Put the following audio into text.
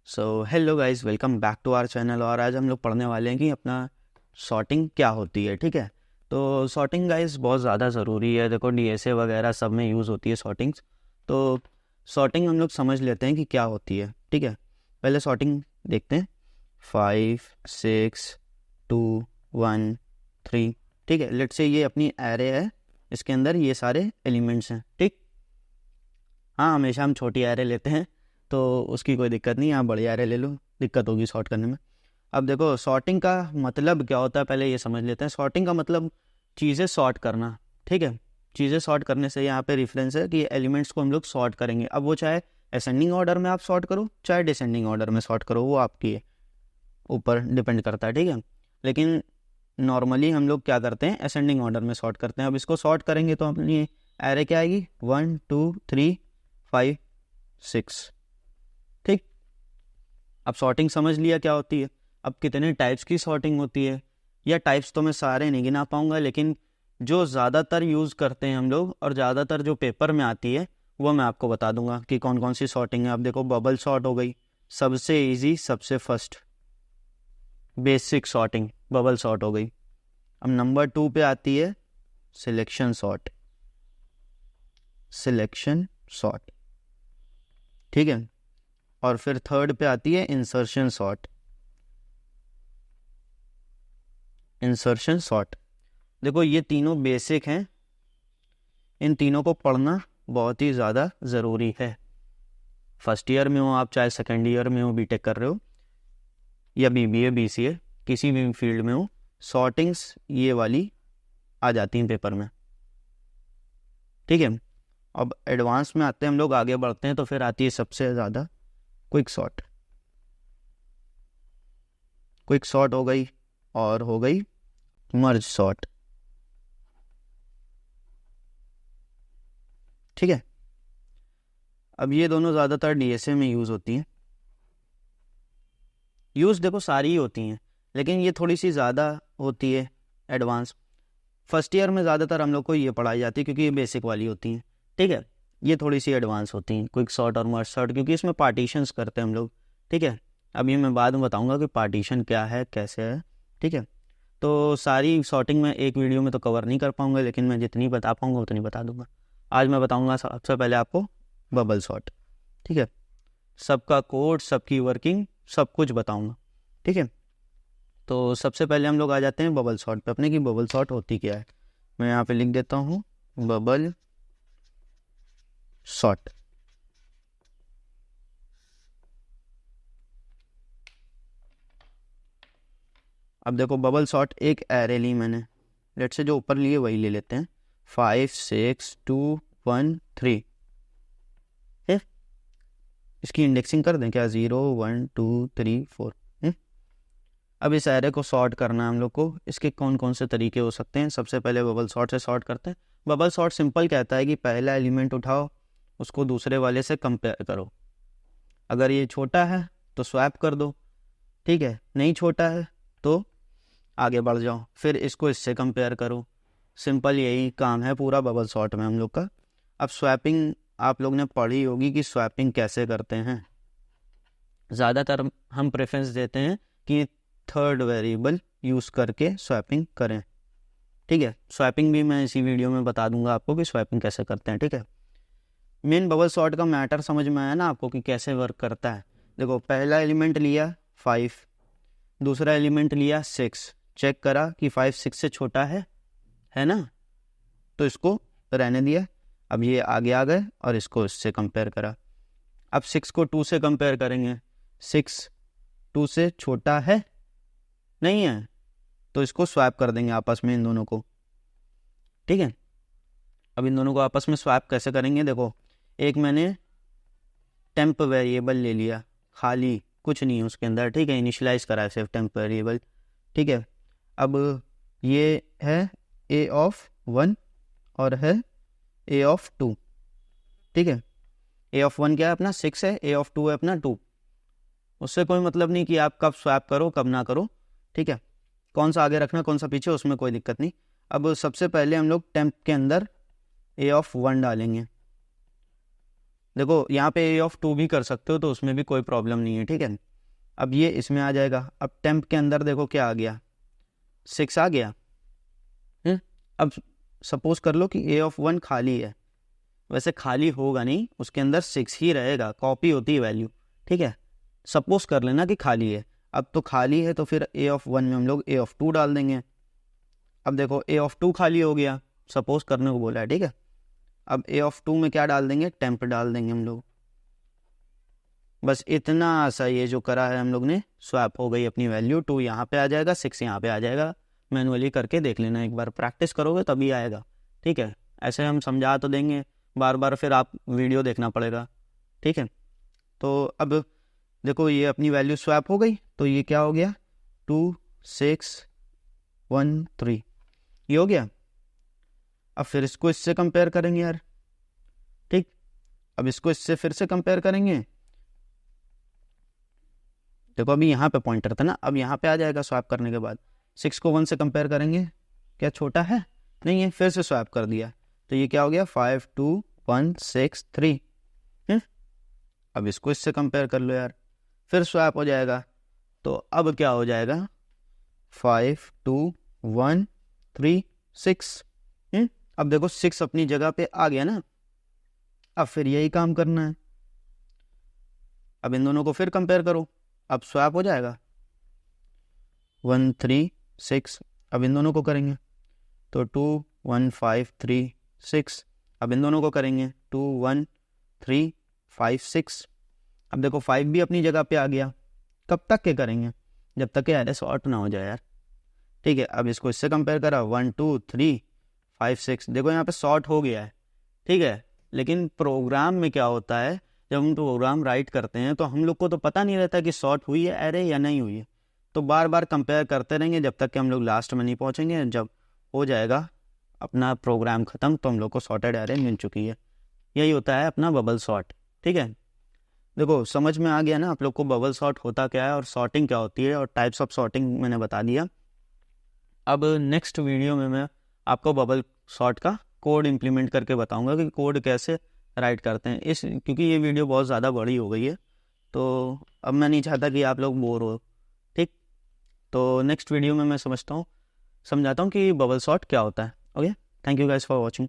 So hello guys, welcome back to our channel. और आज हम लोग पढ़ने वाले हैं कि अपना सॉर्टिंग क्या होती है। ठीक है, तो सॉर्टिंग गाइस बहुत ज़्यादा ज़रूरी है। देखो डीएसए वगैरह सब में यूज़ होती है सॉर्टिंग्स। तो सॉर्टिंग हम लोग समझ लेते हैं कि क्या होती है। ठीक है, पहले सॉर्टिंग देखते हैं। 5 6 2 1 3। ठीक है, लेट्स से ये अपनी एरे है, इसके अंदर ये सारे एलिमेंट्स हैं। ठीक, हाँ हमेशा हम छोटी एरे लेते हैं तो उसकी कोई दिक्कत नहीं, आप बड़ी एरे ले लो, दिक्कत होगी सॉर्ट करने में। अब देखो सॉर्टिंग का मतलब क्या होता है, पहले ये समझ लेते हैं। सॉर्टिंग का मतलब चीज़ें सॉर्ट करना। ठीक है, चीज़ें सॉर्ट करने से यहाँ पे रेफरेंस है कि एलिमेंट्स को हम लोग सॉर्ट करेंगे। अब वो चाहे असेंडिंग ऑर्डर में आप सॉर्ट करो, चाहे डिसेंडिंग ऑर्डर में सॉर्ट करो, वो आपकी ऊपर डिपेंड करता है। ठीक है, लेकिन नॉर्मली हम लोग क्या करते हैं, असेंडिंग ऑर्डर में सॉर्ट करते हैं। अब इसको सॉर्ट करेंगे तो अपनी एरे क्या आएगी, 1 2 3 5 6। ठीक, अब सॉर्टिंग समझ लिया क्या होती है। अब कितने टाइप्स की सॉर्टिंग होती है, या टाइप्स तो मैं सारे नहीं गिना पाऊंगा, लेकिन जो ज़्यादातर यूज़ करते हैं हम लोग और ज़्यादातर जो पेपर में आती है वो मैं आपको बता दूंगा कि कौन कौन सी सॉर्टिंग है। अब देखो बबल सॉर्ट हो गई, सबसे इजी, सबसे first basic sorting bubble sort हो गई। अब नंबर 2 पे आती है सिलेक्शन सॉर्ट, सिलेक्शन सॉर्ट। ठीक है, और फिर थर्ड पे आती है इंसर्शन सॉर्ट, इंसर्शन सॉर्ट। देखो ये तीनों बेसिक हैं, इन तीनों को पढ़ना बहुत ही ज़्यादा ज़रूरी है। फर्स्ट ईयर में हो आप, चाहे सेकेंड ईयर में हो, बीटेक कर रहे हो, या बीबीए बीसीए, किसी भी फील्ड में हो, सॉर्टिंग्स ये वाली आ जाती हैं पेपर में। ठीक है, अब एडवांस में आते हैं हम लोग, आगे बढ़ते हैं तो फिर आती है सबसे ज़्यादा क्विक सॉर्ट। क्विक सॉर्ट हो गई, और हो गई मर्ज सॉर्ट। ठीक है, अब ये दोनों ज़्यादातर डीएसए में यूज़ होती हैं। यूज़ देखो सारी ही होती हैं, लेकिन ये थोड़ी सी ज़्यादा होती है एडवांस। फर्स्ट ईयर में ज़्यादातर हम लोग को ये पढ़ाई जाती है क्योंकि ये बेसिक वाली होती हैं। ठीक है, ये थोड़ी सी एडवांस होती हैं, क्विक सॉर्ट और मर्ज सॉर्ट, क्योंकि इसमें पार्टीशंस करते हैं हम लोग। ठीक है, अब ये मैं बाद में बताऊंगा कि पार्टीशन क्या है, कैसे है। ठीक है, तो सारी सॉर्टिंग में एक वीडियो में तो कवर नहीं कर पाऊंगा, लेकिन मैं जितनी बता पाऊंगा उतनी बता दूंगा। आज मैं बताऊंगा सबसे पहले आपको बबल सॉर्ट। ठीक है, सबका कोड, सबकी वर्किंग, सब कुछ बताऊंगा। ठीक है, तो सबसे पहले हम लोग आ जाते हैं बबल सॉर्ट पे अपने, कि बबल सॉर्ट होती क्या है। मैं यहाँ पे लिख देता हूँ बबल सॉर्ट। अब देखो बबल सॉर्ट एक एरे ली मैंने, लेट से जो ऊपर लिए वही ले लेते हैं, 5 6 2 1 3। इसकी इंडेक्सिंग कर दें क्या, 0 1 2 3 4। अब इस एरे को सॉर्ट करना है हम लोग को। इसके कौन कौन से तरीके हो सकते हैं, सबसे पहले बबल सॉर्ट से सॉर्ट करते हैं। बबल सॉर्ट सिंपल कहता है कि पहला एलिमेंट उठाओ, उसको दूसरे वाले से कंपेयर करो। अगर ये छोटा है तो स्वैप कर दो, ठीक है, नहीं छोटा है तो आगे बढ़ जाओ, फिर इसको इससे कंपेयर करो। सिंपल यही काम है पूरा बबल सॉर्ट में हम लोग का। अब स्वैपिंग आप लोग ने पढ़ी होगी कि स्वैपिंग कैसे करते हैं। ज़्यादातर हम प्रेफरेंस देते हैं कि थर्ड वेरिएबल यूज़ करके स्वैपिंग करें। ठीक है, स्वैपिंग भी मैं इसी वीडियो में बता दूंगा आपको कि स्वैपिंग कैसे करते हैं। ठीक है, मेन बबल सॉर्ट का मैटर समझ में आया ना आपको कि कैसे वर्क करता है। देखो पहला एलिमेंट लिया 5, दूसरा एलिमेंट लिया 6, चेक करा कि 5 6 से छोटा है ना, तो इसको रहने दिया। अब ये आगे आ गए और इसको इससे कंपेयर करा। अब 6 को 2 से कंपेयर करेंगे, 6 2 से छोटा है, नहीं है, तो इसको स्वैप कर देंगे आपस में इन दोनों को। ठीक है, अब इन दोनों को आपस में स्वैप कैसे करेंगे, देखो एक मैंने टेम्प वेरिएबल ले लिया, खाली कुछ नहीं है उसके अंदर। ठीक है, इनिशियलाइज करा है सिर्फ टेम्प वेरिएबल। ठीक है, अब ये है a ऑफ 1 और है a ऑफ 2। ठीक है, a ऑफ 1 क्या है अपना 6 है, a ऑफ 2 है अपना 2। उससे कोई मतलब नहीं कि आप कब स्वैप करो कब ना करो। ठीक है, कौन सा आगे रखना कौन सा पीछे, उसमें कोई दिक्कत नहीं। अब सबसे पहले हम लोग टेम्प के अंदर a ऑफ 1 डालेंगे। देखो यहाँ पे ए ऑफ 2 भी कर सकते हो, तो उसमें भी कोई प्रॉब्लम नहीं है, ठीक है। अब ये इसमें आ जाएगा। अब टेम्प के अंदर देखो क्या आ गया, 6 आ गया। अब सपोज कर लो कि ए ऑफ 1 खाली है, वैसे खाली होगा नहीं, उसके अंदर 6 ही रहेगा, कॉपी होती है वैल्यू, ठीक है। सपोज कर लेना कि खाली है। अब तो खाली है तो फिर ए ऑफ 1 में हम लोग ए ऑफ 2 डाल देंगे। अब देखो ए ऑफ 2 खाली हो गया, सपोज करने को बोला है, ठीक है। अब ए ऑफ 2 में क्या डाल देंगे, टेम्प डाल देंगे हम लोग। बस इतना सा ये जो करा है हम लोग ने, स्वैप हो गई अपनी वैल्यू। 2 यहाँ पे आ जाएगा, 6 यहाँ पे आ जाएगा। मैनुअली करके देख लेना, एक बार प्रैक्टिस करोगे तभी आएगा, ठीक है। ऐसे हम समझा तो देंगे, बार बार फिर आप वीडियो देखना पड़ेगा, ठीक है। तो अब देखो ये अपनी वैल्यू स्वैप हो गई, तो ये क्या हो गया, 2 6 1 3, ये हो गया। अब फिर इसको इससे कंपेयर करेंगे यार, ठीक। अब इसको इससे फिर से कंपेयर करेंगे। देखो अभी यहाँ पे पॉइंटर था ना, अब यहाँ पे आ जाएगा स्वैप करने के बाद। 6 को 1 से कंपेयर करेंगे, क्या छोटा है, नहीं है, फिर से स्वैप कर दिया, तो ये क्या हो गया, 5 2 1 6 3। अब इसको इससे कंपेयर कर लो यार, फिर स्वैप हो जाएगा। तो अब क्या हो जाएगा, 5 2 1 3 6। अब देखो 6 अपनी जगह पे आ गया ना। अब फिर यही काम करना है, अब इन दोनों को फिर कंपेयर करो, अब स्वैप हो जाएगा 1 3 6। अब इन दोनों को करेंगे तो 2 1 5 3 6। अब इन दोनों को करेंगे 2 1 3 5 6। अब देखो 5 भी अपनी जगह पे आ गया। कब तक के करेंगे, जब तक के अरे शॉर्ट ना हो जाए यार, ठीक है। अब इसको इससे कंपेयर करा, 1 2 3 5 6। देखो यहाँ पे शॉर्ट हो गया है, ठीक है। लेकिन प्रोग्राम में क्या होता है, जब हम प्रोग्राम राइट करते हैं तो हम लोग को तो पता नहीं रहता कि शॉर्ट हुई है एरे या नहीं हुई है, तो बार बार कंपेयर करते रहेंगे जब तक कि हम लोग लास्ट में नहीं पहुँचेंगे। जब हो जाएगा अपना प्रोग्राम ख़त्म तो हम लोग को सॉर्टेड एरे मिल चुकी है। यही होता है अपना बबल सॉर्ट, ठीक है। देखो समझ में आ गया ना आप लोग को बबल सॉर्ट होता क्या है और सॉर्टिंग क्या होती है, और टाइप्स ऑफ सॉर्टिंग मैंने बता दिया। अब नेक्स्ट वीडियो में मैं आपको बबल सॉर्ट का कोड इम्प्लीमेंट करके बताऊंगा कि कोड कैसे राइट करते हैं। क्योंकि ये वीडियो बहुत ज़्यादा बड़ी हो गई है, तो अब मैं नहीं चाहता कि आप लोग बोर हो, ठीक। तो नेक्स्ट वीडियो में मैं समझाता हूँ कि बबल सॉर्ट क्या होता है। Okay, thank you guys for watching.